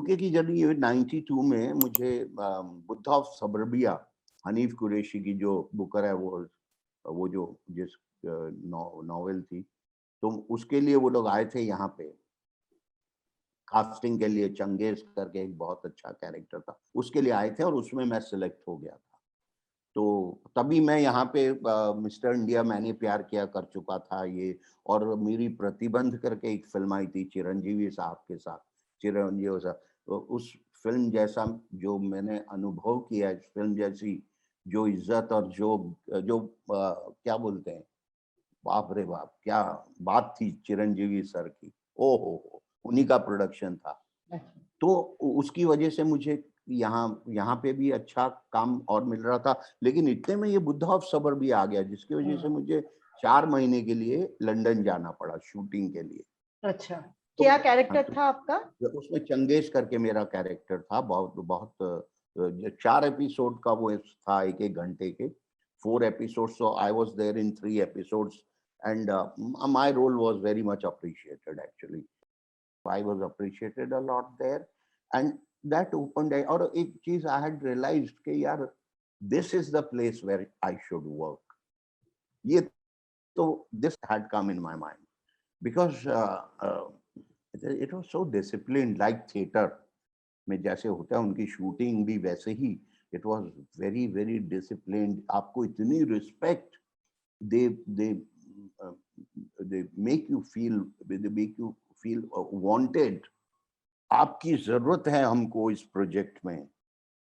UK की journey 92 में मुझे बुद्ध ऑफ सबर्बिया, हनीफ कुरैशी की जो बुकर है, वो जो जिस नॉवेल थी, तो उसके लिए वो लोग आए थे यहाँ पे कास्टिंग के लिए। चंगेज करके एक बहुत अच्छा कैरेक्टर था, उसके लिए आए थे और उसमें मैं सिलेक्ट हो गया था। तो तभी मैं यहाँ पे मिस्टर इंडिया मैंने प्यार किया कर चुका था ये, और मेरी प्रतिबंध करके एक फिल्म आई थी चिरंजीवी साहब के साथ, चिरंजीवी साहब, तो उस फिल्म जैसा जो मैंने अनुभव किया, इस फिल्म जैसी जो इज्जत और जो क्या बोलते हैं, बाप रे बाप क्या बात थी चिरंजीवी सर की, ओ हो, उन्हीं का प्रोडक्शन था। तो उसकी वजह से मुझे यहाँ पे भी अच्छा काम और मिल रहा था, लेकिन इतने में ये बुद्ध ऑफ सबर भी आ गया, जिसकी वजह से मुझे 4 महीने के लिए लंदन जाना पड़ा शूटिंग के लिए। अच्छा, तो क्या हाँ, कैरेक्टर तो था आपका? उसमें चंगेज करके मेरा कैरेक्टर था। बहुत बहुत 4 एपिसोड का वो था, एक एक घंटे के 4 episode, so I was there in 3 episodes and my role was very much appreciated actually. I was appreciated a lot there, and that opened और एक चीज I had realized कि यार this is the place where I should work. ये तो this had come in my mind because it was so disciplined like theater में जैसे होता है, उनकी शूटिंग भी वैसे ही, it was very very disciplined. आपको इतनी respect, they they uh, they make you feel wanted. आपकी जरूरत है हमको इस प्रोजेक्ट में।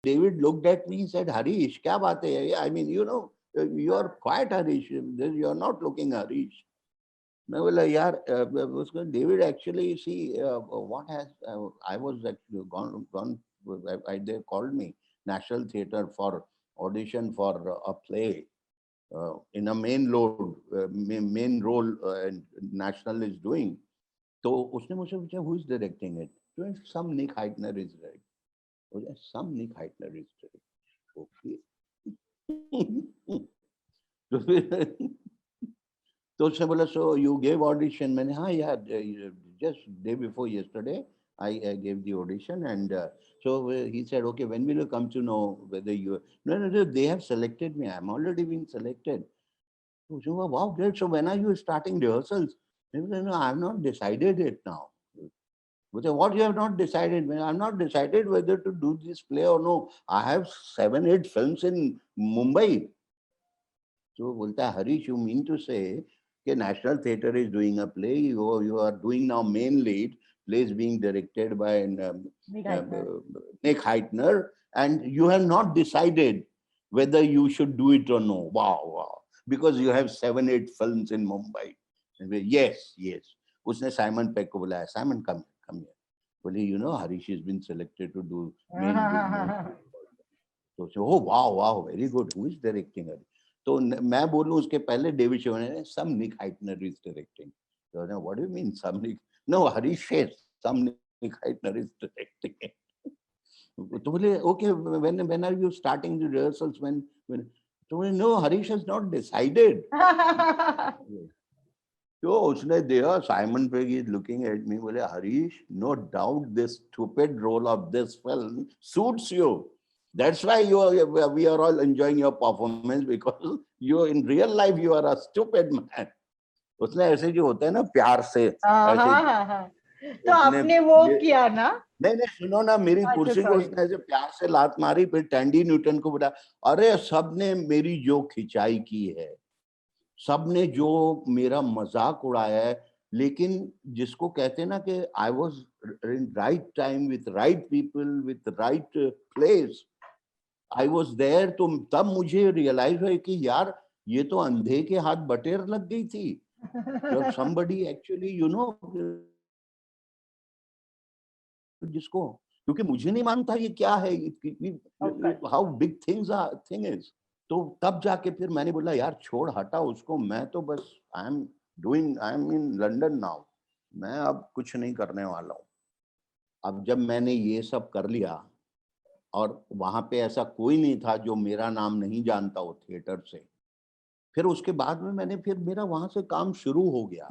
David looked at me, he said, Harish क्या बात है, I mean you are quiet Harish, you are not looking Harish. मैं बोला यार उसको David actually see what has I was actually gone they called me National Theatre for audition for a play in a main role National is doing. तो उसने मुझसे पूछा who is directing it? तो some Nick Heidner is directing. Some Nick Heidner is directing. Okay. तो फिर तो उसने बोला सो यू गेव ऑडिशन। मैंने हाँ यार just day before yesterday I gave the audition and so he said okay when will you come to know whether you no they have selected me, I'm already been selected. So wow great, so when are you starting rehearsals? No, I have not decided it now. What you have not decided? I'm not decided whether to do this play or no. I have 7-8 films in Mumbai. So बोलता है Harish you mean to say कि National Theatre is doing a play, you are doing now main lead, play is being directed by Nick Heidner, and you have not decided whether you should do it or no. Wow, because you have 7-8 films in Mumbai. Yes. उसने Simon pack को बुलाया, Simon come here. बोले Harish has been selected to do main lead. तो oh wow very good, who is directing it? तो मैं बोलूं उसके पहले डेविड शिवन ने some Nick Heidner is directing. So what do you mean some Nick? No, Harish says some Nick Heidner is directing it. तो बोले okay when are you starting the rehearsals when तो बोले no, Harish has not decided. तो उसने देखा Simon peg is looking at me, बोले Harish, no doubt this stupid role of this film suits you. That's why we are all enjoying your performance because you in real life you are a stupid man. उसने ऐसे जो होता है ना प्यार से ऐसे तो आपने वो किया ना? नहीं सुनो ना, मेरी कुर्सी को उसने ऐसे प्यार से लात मारी, फिर टैंडी न्यूटन को बोला अरे सबने मेरी जो खिंचाई की है, सबने जो मेरा मजाक उड़ाया है, लेकिन जिसको कहते हैं ना कि I was in right time with right people with right place, I was there, तो तब मुझे रियलाइज हुआ कि यार ये तो अंधे के हाथ बटेर लग गई थी। जब somebody actually जिसको, क्योंकि मुझे नहीं मालूम था ये क्या है, हाउ बिग थिंग इज। तो तब जाके फिर मैंने बोला यार छोड़ हटा उसको, मैं तो बस I am in London now, मैं अब कुछ नहीं करने वाला हूँ। अब जब मैंने ये सब कर लिया और वहां पे ऐसा कोई नहीं था जो मेरा नाम नहीं जानता हो थिएटर से, फिर उसके बाद में मैंने फिर मेरा वहां से काम शुरू हो गया।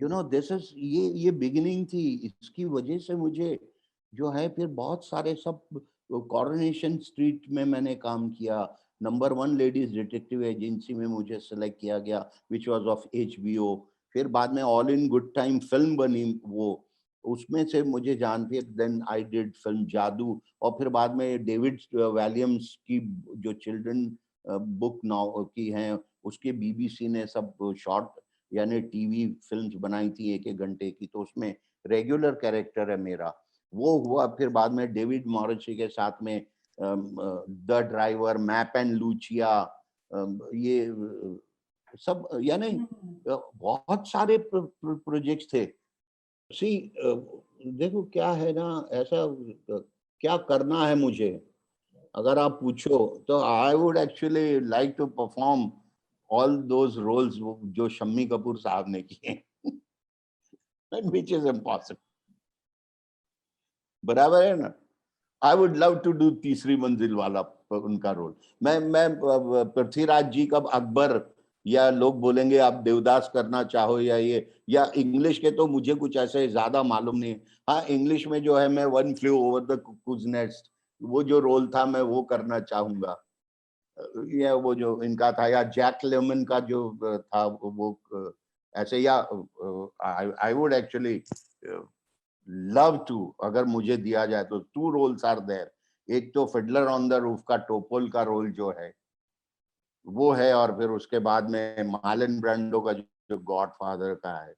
दिस इज ये बिगिनिंग थी, इसकी वजह से मुझे जो है, फिर बहुत सारे सब कॉरोनेशन स्ट्रीट में मैंने काम किया, नंबर 1 लेडीज डिटेक्टिव एजेंसी में मुझे सेलेक्ट किया गया, व्हिच वाज ऑफ एचबीओ। फिर बाद में all in good time film बनी वो, उसमें से मुझे जान, फिर देन आई डिड फिल्म जादू, और फिर बाद में डेविड विलियम्स की जो चिल्ड्रन बुक नाउ की हैं, उसके बीबीसी ने सब शॉर्ट यानी टीवी फिल्म्स बनाई थी 1-1 घंटे की, तो उसमें रेगुलर कैरेक्टर है मेरा। वो हुआ, फिर बाद में डेविड मॉरिसी के साथ में द ड्राइवर, मैप एंड लूचिया, ये सब यानी बहुत सारे प्रोजेक्ट्स थे। सी देखो क्या है ना, ऐसा क्या करना है मुझे, अगर आप पूछो तो I would actually like to perform all those roles जो शम्मी कपूर साहब ने किए, व्हिच इज इम्पॉसिबल। बराबर है ना? I would love to do Teesri Manzil वाला उनका रोल। मैं पृथ्वीराज जी का अकबर, या लोग बोलेंगे आप देवदास करना चाहो या ये, या इंग्लिश के तो मुझे कुछ ऐसे ज्यादा मालूम नहीं है। हाँ, इंग्लिश में जो है मैं one flu over the cuckoos nest, वो जो रोल था मैं वो करना चाहूंगा। या वो जो इनका था, या जैक लेमन का जो था वो ऐसे, या I would actually love to, अगर मुझे दिया जाए तो 2 रोल्स आर देयर। एक तो फिडलर ऑन द रूफ का टोपोल का रोल जो है वो है, और फिर उसके बाद में मार्लन ब्रांडो का जो गॉडफादर का है